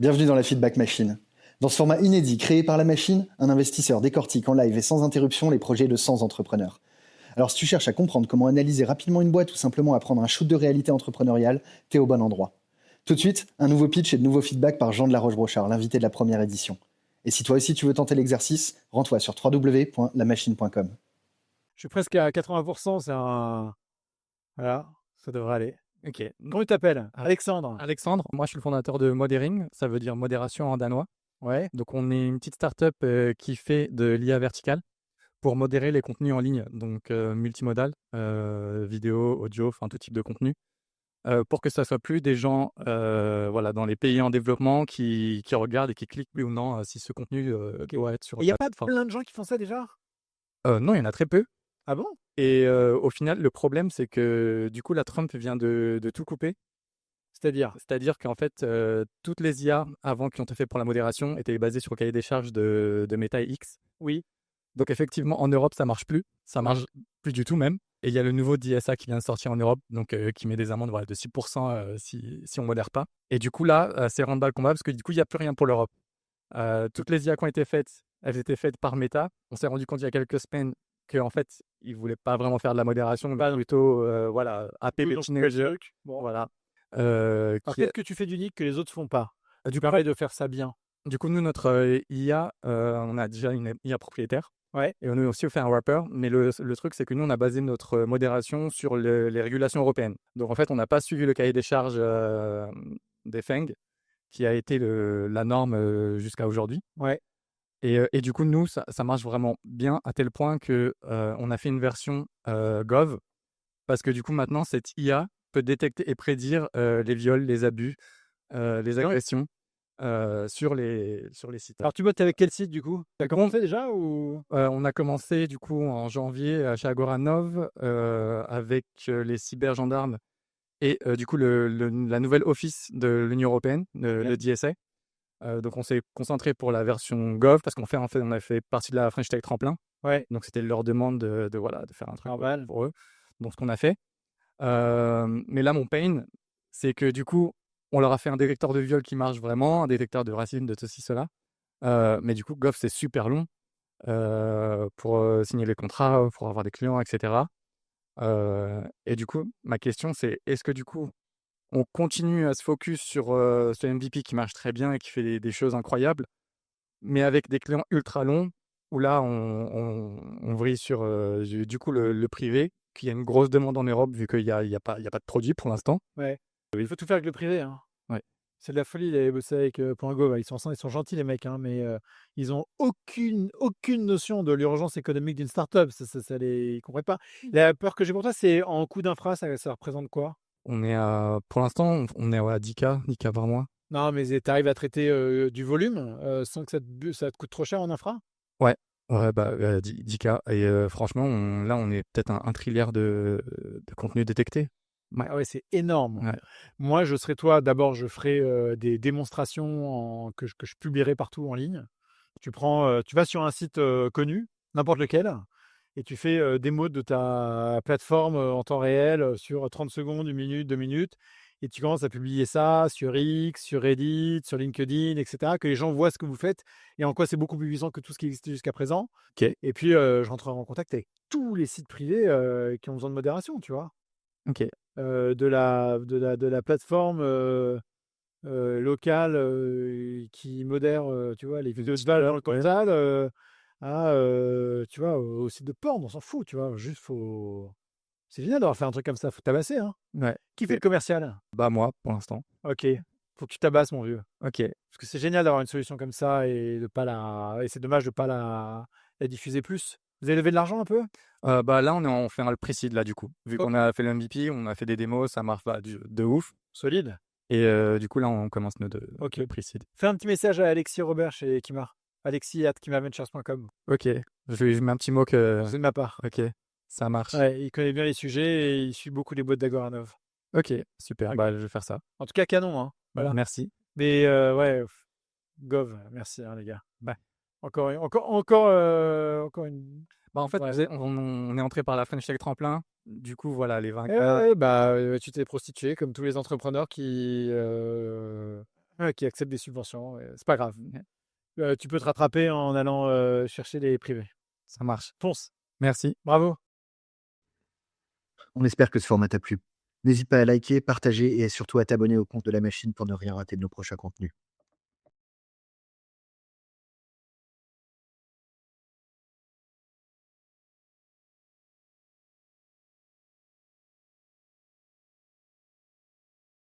Bienvenue dans la Feedback Machine. Dans ce format inédit créé par la machine, un investisseur décortique en live et sans interruption les projets de 100 entrepreneurs. Alors si tu cherches à comprendre comment analyser rapidement une boîte ou simplement à prendre un shoot de réalité entrepreneuriale, t'es au bon endroit. Tout de suite, un nouveau pitch et de nouveaux feedbacks par Jean de la Roche-Brochard, l'invité de la première édition. Et si toi aussi tu veux tenter l'exercice, rends-toi sur www.lamachine.com. Je suis presque à 80%, c'est un... Voilà, ça devrait aller. Ok. Comment tu t'appelles? Alexandre. Alexandre, moi je suis le fondateur de Modering, ça veut dire modération en danois. Ouais. Donc on est une petite startup qui fait de l'IA verticale pour modérer les contenus en ligne, donc multimodal, vidéo, audio, enfin tout type de contenu, pour que ça soit plus des gens voilà, dans les pays en développement qui regardent et qui cliquent oui ou non si ce contenu doit être sur Il n'y a pas plateforme. plein de gens qui font ça déjà? Non, il y en a très peu. Ah bon? Et au final, le problème, c'est que du coup, la Trump vient de tout couper. C'est-à-dire? C'est-à-dire qu'en fait, toutes les IA avant qui ont été faites pour la modération étaient basées sur le cahier des charges de Meta et X. Oui. Donc effectivement, en Europe, ça marche plus. Ça marche plus du tout même. Et il y a le nouveau DSA qui vient de sortir en Europe, donc qui met des amendes voilà, de 6% si on modère pas. Et du coup, là, c'est rendre-bas le combat parce que du coup, il n'y a plus rien pour l'Europe. Toutes les IA qui ont été faites, elles étaient faites par Meta. On s'est rendu compte il y a quelques semaines qu'en fait, ils ne voulaient pas vraiment faire de la modération, mais plutôt voilà, APP truc. Bon. Voilà. Alors, qu'est-ce que tu fais d'unique que les autres font pas? Tu permets de faire ça bien. Du coup, nous, notre IA, on a déjà une IA propriétaire. Ouais. Et on a aussi fait un wrapper. Mais le truc, c'est que nous, on a basé notre modération sur les régulations européennes. Donc, en fait, on n'a pas suivi le cahier des charges des FENG, qui a été la norme jusqu'à aujourd'hui. Ouais. Et du coup, nous, ça marche vraiment bien à tel point que on a fait une version Gov. Parce que du coup, maintenant, cette IA peut détecter et prédire les viols, les abus, les agressions. Sur les sites. Alors, tu bottes avec quel site du coup? T'as commencé déjà ou? On a commencé du coup en janvier chez Agoranov avec les cybergendarmes et du coup la nouvelle office de l'Union européenne, le DSA. Donc on s'est concentré pour la version Gov parce on a fait partie de la French Tech Tremplin. Ouais. Donc c'était leur demande de faire un truc Normal. pour eux. Donc ce qu'on a fait. Mais là mon pain, c'est que du coup on leur a fait un détecteur de viol qui marche vraiment, un détecteur de racisme, de ceci, cela. Mais du coup, Gov, c'est super long pour signer les contrats, pour avoir des clients, etc. Et du coup, ma question, c'est est-ce que du coup, on continue à se focus sur ce MVP qui marche très bien et qui fait des choses incroyables, mais avec des clients ultra longs, où là, on vrille sur du coup le privé, qui a une grosse demande en Europe, vu qu'il y a pas de produit pour l'instant. Ouais. Il faut tout faire avec le privé, hein. Ouais. C'est de la folie d'aller bosser avec Point Go. Ils sont gentils les mecs, hein, mais ils ont aucune notion de l'urgence économique d'une startup. Ils comprennent pas. La peur que j'ai pour toi, c'est en coût d'infra, ça représente quoi? Pour l'instant, on est à 10K par mois. Non, mais tu arrives à traiter du volume sans que ça te coûte trop cher en infra? Ouais, ouais, bah, 10K. Et franchement, là, on est peut-être un trilliard de contenu détecté. Ouais. Ah ouais, c'est énorme. Ouais. Moi, je serais toi. D'abord, je ferai des démonstrations que je publierai partout en ligne. Tu vas sur un site connu, n'importe lequel, et tu fais démo de ta plateforme en temps réel sur 30 secondes, 1 minute, 2 minutes, et tu commences à publier ça sur X, sur Reddit, sur LinkedIn, etc., que les gens voient ce que vous faites et en quoi c'est beaucoup plus puissant que tout ce qui existait jusqu'à présent. Ok. Et puis, je rentrerai en contact avec tous les sites privés qui ont besoin de modération, tu vois. Ok. De la plateforme locale qui modère, tu vois, les vidéos de Val dans le Cantal, tu vois, au site de porn, on s'en fout, tu vois. Juste, c'est génial d'avoir fait un truc comme ça, faut tabasser, hein. Ouais. Qui fait le commercial? Bah, moi, pour l'instant. Ok, faut que tu tabasses, mon vieux. Ok. Parce que c'est génial d'avoir une solution comme ça et de pas et c'est dommage de pas la diffuser plus. Vous avez levé de l'argent un peu? Bah, là, on fait un pre-seed, là, du coup. Vu Oh. qu'on a fait le MVP, on a fait des démos, ça marche de ouf. Solide. Et du coup, là, on commence Ok. le pre-seed. Fais un petit message à Alexis Robert chez Kimar. Alexis@kimarventures.com. Ok. Je mets un petit mot que. C'est de ma part. Ok. Ça marche. Ouais, il connaît bien les sujets et il suit beaucoup les boîtes d'Agoranov. Ok. Super. Ok. Bah, je vais faire ça. En tout cas, canon, hein. Voilà. Merci. Mais ouais, Gov, merci, hein, les gars. Bah. Encore une. Bah, en fait, Ouais. on est entré par la French Tech Tremplin. Du coup, voilà, les 20K. Ouais, bah, tu t'es prostitué comme tous les entrepreneurs qui Ouais, qui acceptent des subventions, c'est pas grave. Tu peux te rattraper en allant, chercher les privés. Ça marche. Fonce, Merci. bravo. On espère que ce format t'a plu. N'hésite pas à liker, partager et surtout à t'abonner au compte de la machine pour ne rien rater de nos prochains contenus.